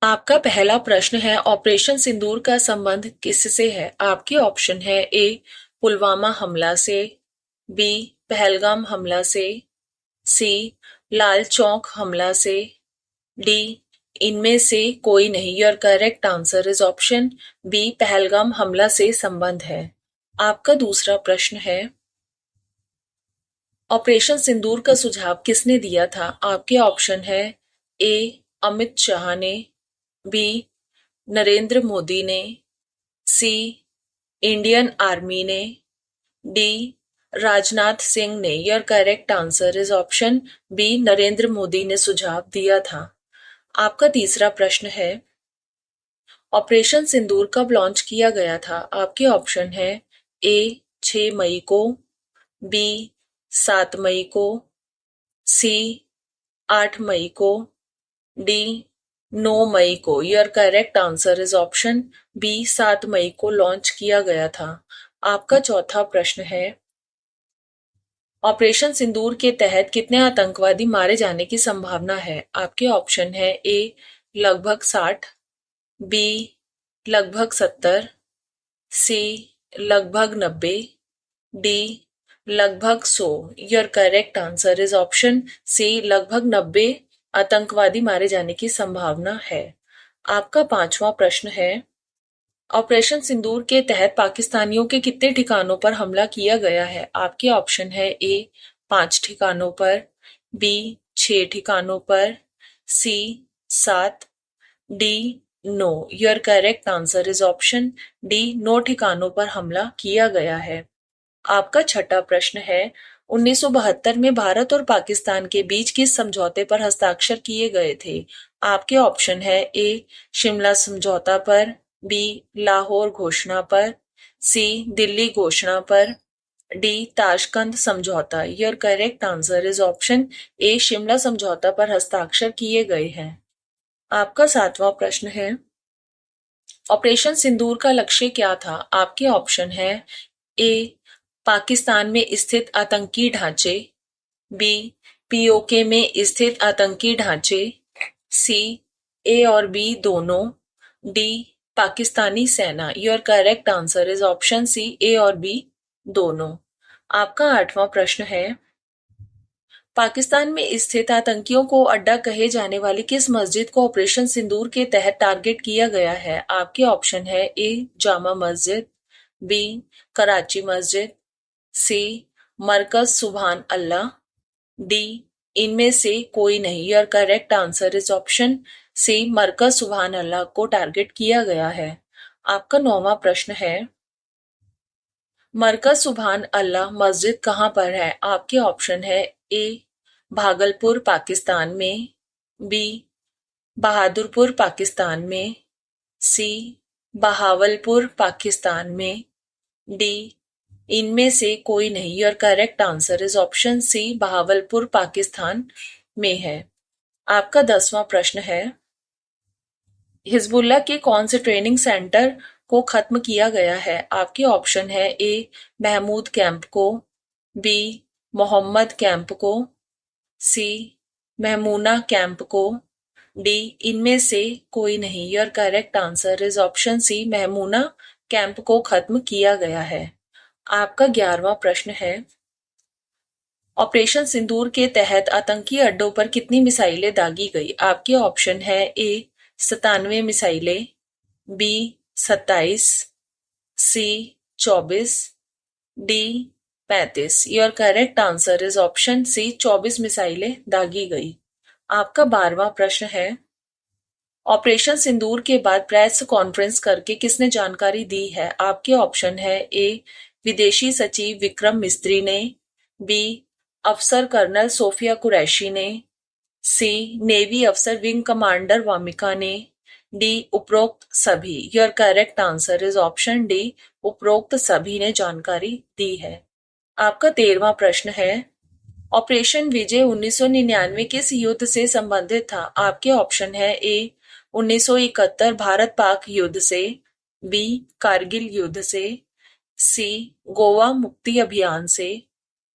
आपका पहला प्रश्न है, ऑपरेशन सिंदूर का संबंध किससे है? आपके ऑप्शन है ए पुलवामा हमला से, बी पहलगाम हमला से, सी लाल चौक हमला से, डी इनमें से कोई नहीं। Your correct answer is option B, Pahalgam हमला से संबंध है। आपका दूसरा प्रश्न है, ऑपरेशन सिंदूर का सुझाव किसने दिया था? आपके ऑप्शन है ए अमित शाह ने, बी नरेंद्र मोदी ने, सी इंडियन आर्मी ने, डी राजनाथ सिंह ने। Your correct answer is option B, Narendra Modi ने सुझाव दिया था। आपका तीसरा प्रश्न है, ऑपरेशन सिंदूर कब लॉन्च किया गया था? आपके ऑप्शन है ए 6 मई को, बी 7 मई को, सी 8 मई को, डी 9 मई को। Your correct answer is option B, 7 मई को लॉन्च किया गया था। आपका चौथा प्रश्न है, ऑपरेशन सिंदूर के तहत कितने आतंकवादी मारे जाने की संभावना है? आपके ऑप्शन है ए लगभग 60, बी लगभग 70, सी लगभग 90, डी लगभग 100। Your correct answer is option C, लगभग 90 आतंकवादी मारे जाने की संभावना है। आपका पांचवा प्रश्न है, ऑपरेशन सिंदूर के तहत पाकिस्तानियों के कितने ठिकानों पर हमला किया गया है? आपके ऑप्शन है ए 5 ठिकानों पर, बी 6 ठिकानों पर, सी 7, D 9। Your correct answer is option D, 9 ठिकानों पर हमला किया गया है। आपका छठा प्रश्न है, 1972 में भारत और पाकिस्तान के बीच किस समझौते पर हस्ताक्षर किए गए थे? आपके ऑप्शन है ए शिमला समझौता पर, बी लाहौर घोषणा पर, सी दिल्ली घोषणा पर, डी ताशकंद समझौता। Your correct answer is option A, Shimla समझौता पर हस्ताक्षर किए गए हैं। आपका सातवां प्रश्न है, ऑपरेशन सिंदूर का लक्ष्य क्या था? आपके ऑप्शन है ए पाकिस्तान में स्थित आतंकी ढांचे, बी पीओके में स्थित आतंकी ढांचे, सी ए और बी दोनों, डी पाकिस्तानी सेना। Your correct answer is option C, A और बी दोनों। आपका आठवां प्रश्न है, पाकिस्तान में स्थित आतंकियों को अड्डा कहे जाने वाली किस मस्जिद को ऑपरेशन सिंदूर के तहत टारगेट किया गया है? आपके ऑप्शन है ए जामा मस्जिद, बी कराची मस्जिद, सी मरकज सुभान अल्लाह, डी इनमें से कोई नहीं। Your correct answer is option C, Markaz Subhan Allah को टारगेट किया गया है। आपका नौवां प्रश्न है, मरकज सुभान अल्लाह मस्जिद कहाँ पर है? आपके ऑप्शन है ए भागलपुर पाकिस्तान में, बी बहादुरपुर पाकिस्तान में, सी बहावलपुर पाकिस्तान में, डी इनमें से कोई नहीं। Your correct answer is option C, Bahawalpur Pakistan में है। आपका 10वां प्रश्न है, हिजबुल्लाह के कौन से ट्रेनिंग सेंटर को खत्म किया गया है? आपके ऑप्शन है ए महमूद कैंप को, बी मोहम्मद कैंप को, सी महमूना कैंप को, डी इनमें से कोई नहीं। Your correct answer is option C, Mahmoona camp को खत्म किया गया है। आपका 11वां प्रश्न है, ऑपरेशन सिंदूर के तहत आतंकी अड्डों पर कितनी मिसाइलें दागी गई? आपके ऑप्शन है ए 97 मिसाइलें, B 27, C 24, D 35। Your correct answer is option C, 24 मिसाइलें दागी गई। आपका 12वां प्रश्न है, ऑपरेशन सिंदूर के बाद प्रेस कॉन्फ्रेंस करके किसने जानकारी दी है? आपके ऑप्शन है ए विदेशी सचिव विक्रम मिस्त्री ने, बी अफसर कर्नल सोफिया कुरैशी ने, सी नेवी अफसर विंग कमांडर वामिका ने, डी उपरोक्त सभी। Your correct answer is option D, उपरोक्त सभी ने जानकारी दी है। आपका 13वां प्रश्न है, ऑपरेशन विजय 1999 किस युद्ध से संबंधित था? आपके ऑप्शन है ए 1971 भारत पाक युद्ध से, बी कारगिल युद्ध से, सी गोवा मुक्ति अभियान से,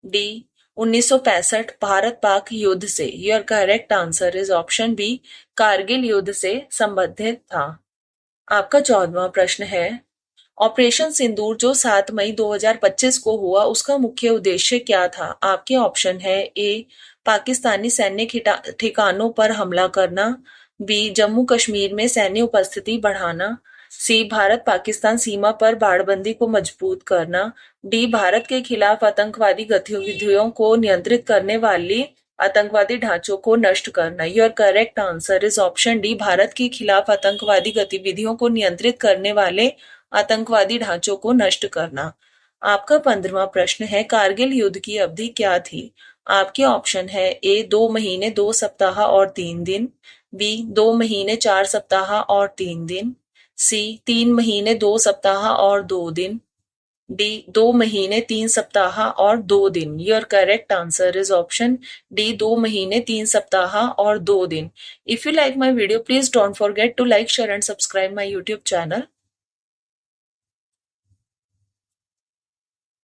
डी 1965 भारत पाक युद्ध से। Your correct answer is option B, Kargil युद्ध से संबंधित था। आपका 14वां प्रश्न है, ऑपरेशन सिंदूर जो 7 मई 2025 को हुआ उसका मुख्य उद्देश्य क्या था? आपके ऑप्शन है ए, पाकिस्तानी सैन्य ठिकानों पर हमला करना, बी, जम्मू कश्मीर में सैन्य उपस्थिति बढ़ाना, सी, भारत पाकिस्तान सीमा पर बाड़बंदी को मजबूत करना, डी, भारत के खिलाफ आतंकवादी गतिविधियों को नियंत्रित करने वाली आतंकवादी ढांचों को नष्ट करना। Your correct answer is option D, Bharat के खिलाफ आतंकवादी गतिविधियों को नियंत्रित करने वाले आतंकवादी ढांचों को नष्ट करना। आपका 15वां प्रश्न है, कारगिल युद्ध की अवधि क्या थी? आपके ऑप्शन है ए, 2 महीने 2 सप्ताह और 3 दिन, बी, 2 महीने 4 सप्ताह और 3 दिन, सी, 3 महीने 2 सप्ताह और 2 दिन, डी, 2 महीने 3 सप्ताह और 2 दिन। Your correct answer is option D, 2 महीने 3 सप्ताह और 2 दिन। If you like my video, please don't forget to like, share and subscribe my YouTube channel.